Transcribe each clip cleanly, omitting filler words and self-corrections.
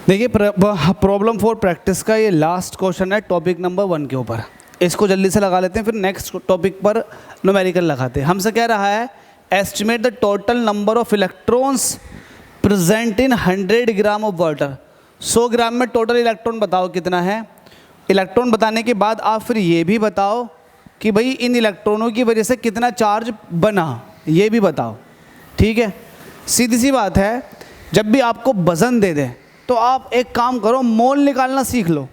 देखिए problem for practice का ये लास्ट क्वेश्चन है टॉपिक नंबर 1 के ऊपर। इसको जल्दी से लगा लेते हैं, फिर नेक्स्ट टॉपिक पर न्यूमेरिकल लगाते हैं। हमसे क्या रहा है, estimate the total number of electrons present in 100 gram of water. 100 ग्राम में टोटल इलेक्ट्रॉन बताओ कितना है। इलेक्ट्रॉन बताने के बाद आप फिर ये भी बताओ कि भाई इन इलेक्ट्रॉनों की वजह से कितना चार्ज बना, ये भी बताओ। ठीक है, सीधी सी बात है, जब भी आपको वजन दे दें तो आप एक काम करो, मोल निकालना सीख लो।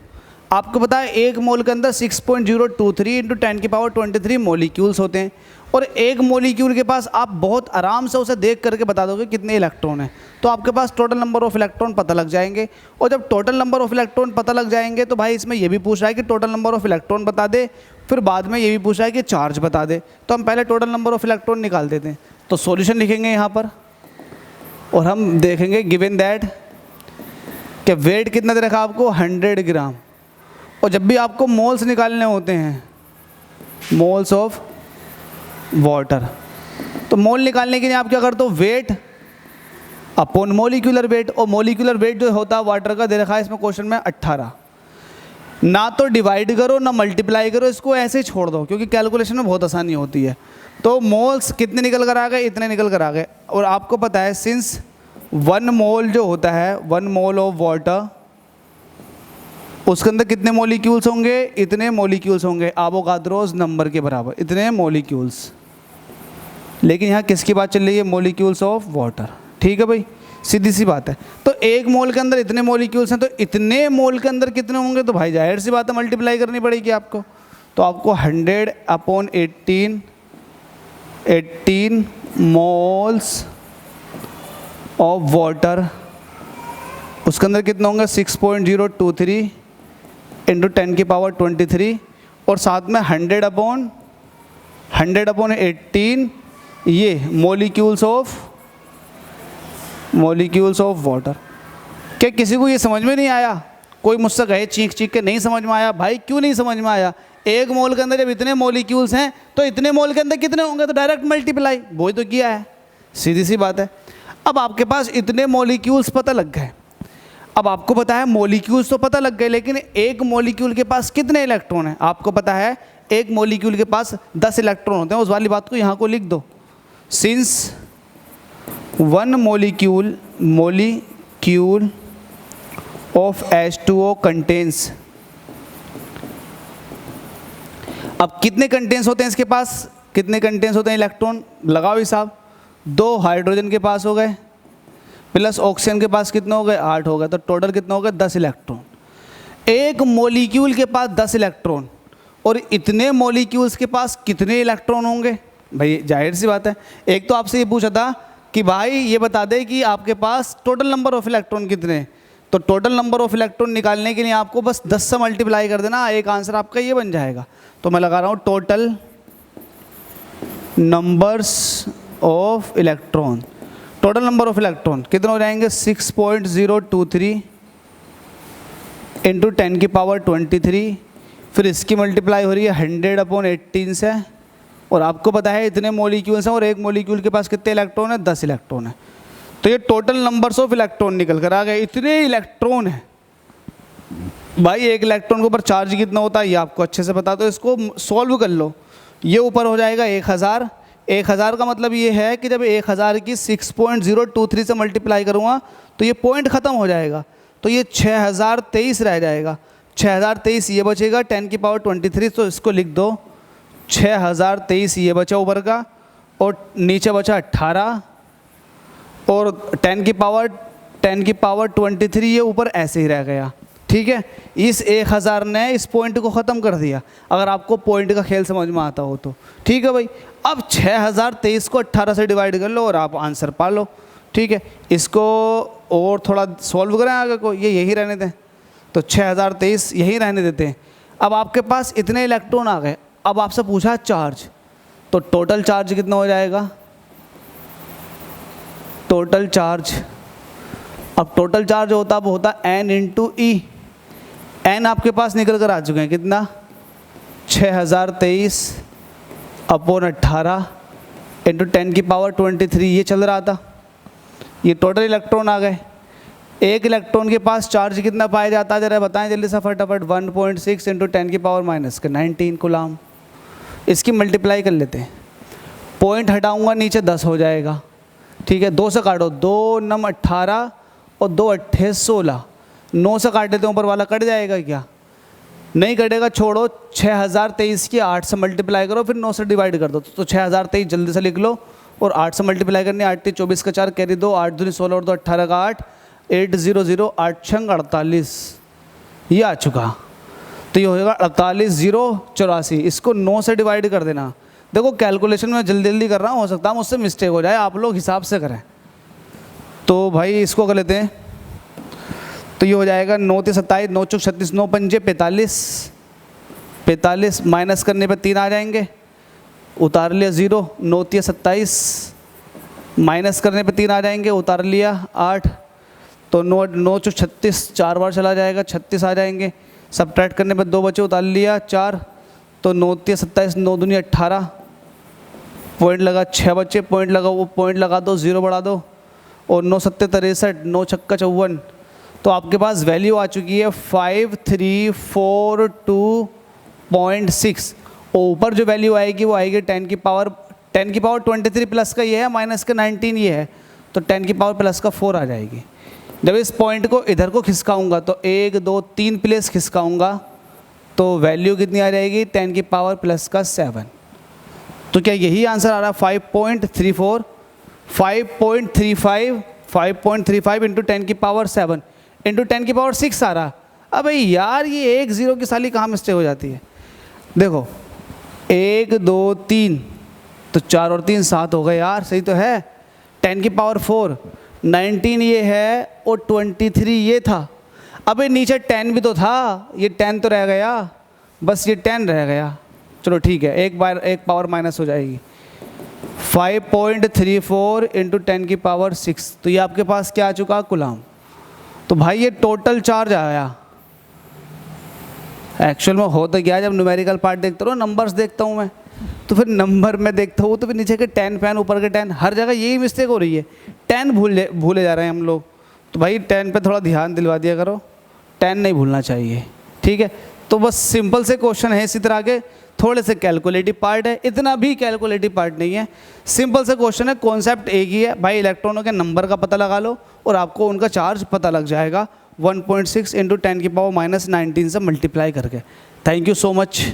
आपको पता है एक मोल के अंदर 6.023 इंटू 10⁻23 मोलिक्यूल्स होते हैं, और एक मोलिक्यूल के पास आप बहुत आराम से उसे देख करके बता दोगे कितने इलेक्ट्रॉन हैं, तो आपके पास टोटल नंबर ऑफ इलेक्ट्रॉन पता लग जाएंगे। और जब टोटल नंबर ऑफ इलेक्ट्रॉन पता लग जाएंगे तो भाई इसमें ये भी पूछ रहा है कि टोटल नंबर ऑफ इलेक्ट्रॉन बता दे, फिर बाद में ये भी पूछ रहा है कि चार्ज बता दे। तो हम पहले टोटल नंबर ऑफ इलेक्ट्रॉन निकाल देते हैं। तो सॉल्यूशन लिखेंगे यहाँ पर और हम देखेंगे गिवन दैट कि वेट कितना दे रखा आपको 100 ग्राम। और जब भी आपको मोल्स निकालने होते हैं, मोल्स ऑफ वाटर, तो मोल निकालने के लिए आप क्या करते हो, वेट अपॉन मोलिकुलर वेट। और मोलिकुलर वेट जो होता है वाटर का दे रखा है इसमें क्वेश्चन में 18। ना तो डिवाइड करो ना मल्टीप्लाई करो, इसको ऐसे ही छोड़ दो क्योंकि कैलकुलेशन में बहुत आसानी होती है। तो मोल्स कितने निकल कर आ गए, इतने निकल कर आ गए। और आपको पता है सिंस 1 मोल जो होता है, 1 मोल ऑफ वाटर, उसके अंदर कितने मोलिक्यूल्स होंगे, इतने मोलिक्यूल्स होंगे, एवोगाड्रोस नंबर के बराबर इतने मोलिक्यूल्स। लेकिन यहाँ किसकी बात चल रही है, मोलिक्यूल्स ऑफ वाटर। ठीक है भाई, सीधी सी बात है। तो एक मोल के अंदर इतने मोलिक्यूल्स हैं, तो इतने मोल के अंदर कितने होंगे, तो भाई जाहिर सी बात है मल्टीप्लाई करनी पड़ेगी आपको। तो आपको 100/18 मोल्स ऑफ वाटर, उसके अंदर कितने होंगे 6.023 इंटू 10⁻23, और साथ में 100/18 ये मोलिक्यूल्स ऑफ वाटर। क्या किसी को ये समझ में नहीं आया? कोई मुझसे कहे चीख चीख के नहीं समझ में आया। भाई क्यों नहीं समझ में आया? एक मोल के अंदर जब इतने मोलिक्यूल्स हैं तो इतने मोल के अंदर कितने होंगे, तो डायरेक्ट मल्टीप्लाई, वही तो किया है, सीधी सी बात है। अब आपके पास इतने मोलिक्यूल्स पता लग गए। अब आपको पता है मोलिक्यूल्स तो पता लग गए, लेकिन एक मोलिक्यूल के पास कितने इलेक्ट्रॉन हैं आपको पता है। एक मोलिक्यूल के पास 10 इलेक्ट्रॉन होते हैं। उस वाली बात को यहाँ को लिख दो, since 1 molecule of H2O contains. अब कितने कंटेन्स होते हैं इसके पास, कितने कंटेन्स होते हैं इलेक्ट्रॉन, लगाओ हिसाब। 2 हाइड्रोजन के पास हो गए, प्लस ऑक्सीजन के पास कितने हो गए, 8 हो गए, तो टोटल कितने हो गए, 10 इलेक्ट्रॉन। एक मोलिक्यूल के पास 10 इलेक्ट्रॉन, और इतने मोलिक्यूल्स के पास कितने इलेक्ट्रॉन होंगे। भाई जाहिर सी बात है, एक तो आपसे ये पूछा था कि भाई ये बता दे कि आपके पास टोटल नंबर ऑफ इलेक्ट्रॉन कितने हैं। तो टोटल नंबर ऑफ इलेक्ट्रॉन निकालने के लिए आपको बस 10 से मल्टीप्लाई कर देना, एक आंसर आपका ये बन जाएगा। तो मैं लगा रहा हूँ total numbers of electron, total number of electron कितने हो जाएंगे 6.023 इंटू 10⁻23, फिर इसकी मल्टीप्लाई हो रही है 100/18 से। और आपको पता है इतने मोलिक्यूल्स हैं और एक मोलिक्यूल के पास कितने इलेक्ट्रॉन है, 10 इलेक्ट्रॉन है। तो ये टोटल नंबर्स ऑफ इलेक्ट्रॉन निकल कर आ गए, इतने इलेक्ट्रॉन है। भाई एक इलेक्ट्रॉन के ऊपर चार्ज कितना होता है ये आपको अच्छे से पता, तो इसको सॉल्व कर लो। ये ऊपर हो जाएगा 1000। 1000 का मतलब ये है कि जब 1000 की 6.023 से मल्टीप्लाई करूँगा तो ये पॉइंट ख़त्म हो जाएगा, तो ये 6023 रह जाएगा। 6023 ये बचेगा 10⁻23, तो इसको लिख दो 6023 ये बचा ऊपर का, और नीचे बचा 18, और 10⁻23 ये ऊपर ऐसे ही रह गया। ठीक है, इस 1000 ने इस पॉइंट को ख़त्म कर दिया, अगर आपको पॉइंट का खेल समझ में आता हो तो। ठीक है भाई, अब 6023 को 18 से डिवाइड कर लो और आप आंसर पा लो। ठीक है, इसको और थोड़ा सॉल्व करें आगे को, ये यही रहने दें, तो 6023 यही रहने देते हैं। अब आपके पास इतने इलेक्ट्रॉन आ गए। अब आपसे पूछा चार्ज, तो टोटल चार्ज कितना हो जाएगा, टोटल चार्ज। अब टोटल चार्ज होता N इंटू ई। N आपके पास निकल कर आ चुके हैं कितना, 6023/18 इंटू 10⁻23 ये चल रहा था। ये टोटल इलेक्ट्रॉन आ गए। एक इलेक्ट्रॉन के पास चार्ज कितना पाया जाता है, जरा बताएं जल्दी से फटाफट। 1.6 इंटू 10 की पावर माइनस के 19 कूलाम। इसकी मल्टीप्लाई कर लेते हैं, पॉइंट हटाऊंगा नीचे 10 हो जाएगा, ठीक है। 2 से काटो, 2 9 18 और 2 8 16, 9 से काट देते हैं, ऊपर वाला कट जाएगा क्या? नहीं कटेगा, छोड़ो। 6023 की 8 से मल्टीप्लाई करो, फिर 9 से डिवाइड कर दो, तो 6023 जल्दी से लिख लो और 8 से मल्टीप्लाई करनी है। 8 3 24 का 4 कैरी 2, 8 दूनी 16 और 2 18 का 8, 800 8 6 48, ये आ चुका। तो ये होगा 48,084। इसको 9 से डिवाइड कर देना। देखो कैलकुलेशन में जल्दी जल्दी कर रहा हूँ, हो सकता है मुझसे मिस्टेक हो जाए, आप लोग हिसाब से करें। तो भाई इसको कर लेते हैं, तो ये हो जाएगा 9 3 27, 9 4 36, 9 5 45, 45 माइनस करने पे 3 आ जाएंगे, उतार लिया 0, 9 3 27, माइनस करने पे 3 आ जाएंगे, उतार लिया 8, तो 9 9 4 36, 4 बार चला जाएगा, 36 आ जाएंगे, सब्ट्रैक्ट करने पे 2 बचे, उतार लिया 4, तो 9 3 27, 9 दूनी 18, पॉइंट लगा 6 बचे, पॉइंट लगा, वो पॉइंट लगा दो, 0 बढ़ा दो, और 9 7 63, 9 6 54, तो आपके पास वैल्यू आ चुकी है 5342.6। ऊपर जो वैल्यू आएगी वो आएगी 10 की पावर 23 प्लस का ये है, माइनस का 19 ये है, तो 10 की पावर प्लस का 4 आ जाएगी। जब इस पॉइंट को इधर को खिसकाऊंगा तो 1 2 3 प्लेस खिसकाऊंगा तो वैल्यू कितनी आ जाएगी, 10 की पावर प्लस का 7। तो क्या यही आंसर आ रहा है? 5.34, 5.35 इंटू 10 की पावर 7 इंटू 10 की पावर 6 आ रहा। अबे यार ये 1 0 की साली कहाँ मिस्टेक हो जाती है? देखो 1 2 3, तो 4 और 3 7 हो गए यार, सही तो है। 10 की पावर 4, 19 ये है और 23 ये था। अबे नीचे 10 भी तो था, ये 10 तो रह गया, बस ये 10 रह गया। चलो ठीक है, एक पावर माइनस हो जाएगी। 5.34 इंटू 10 की पावर 6, तो ये आपके पास क्या आ चुका, कूलाम। तो भाई ये टोटल चार्ज आया। एक्चुअल में हो तो गया, जब न्यूमेरिकल पार्ट देखता हूँ, नंबर्स देखता हूँ मैं, तो फिर नंबर में देखता हूँ तो फिर नीचे के 10 फैन ऊपर के 10, हर जगह यही मिस्टेक हो रही है। 10 भूले जा रहे हैं हम लोग। तो भाई 10 पे थोड़ा ध्यान दिलवा दिया करो, 10 नहीं भूलना चाहिए, ठीक है। तो बस सिंपल से क्वेश्चन है, इसी तरह के थोड़े से कैलकुलेटिव पार्ट है, इतना भी कैलकुलेटिव पार्ट नहीं है, सिंपल से क्वेश्चन है, कॉन्सेप्ट एक ही है भाई। इलेक्ट्रॉनों के नंबर का पता लगा लो और आपको उनका चार्ज पता लग जाएगा 1.6 इंटू 10 की पावर माइनस 19 से मल्टीप्लाई करके। Thank you so much.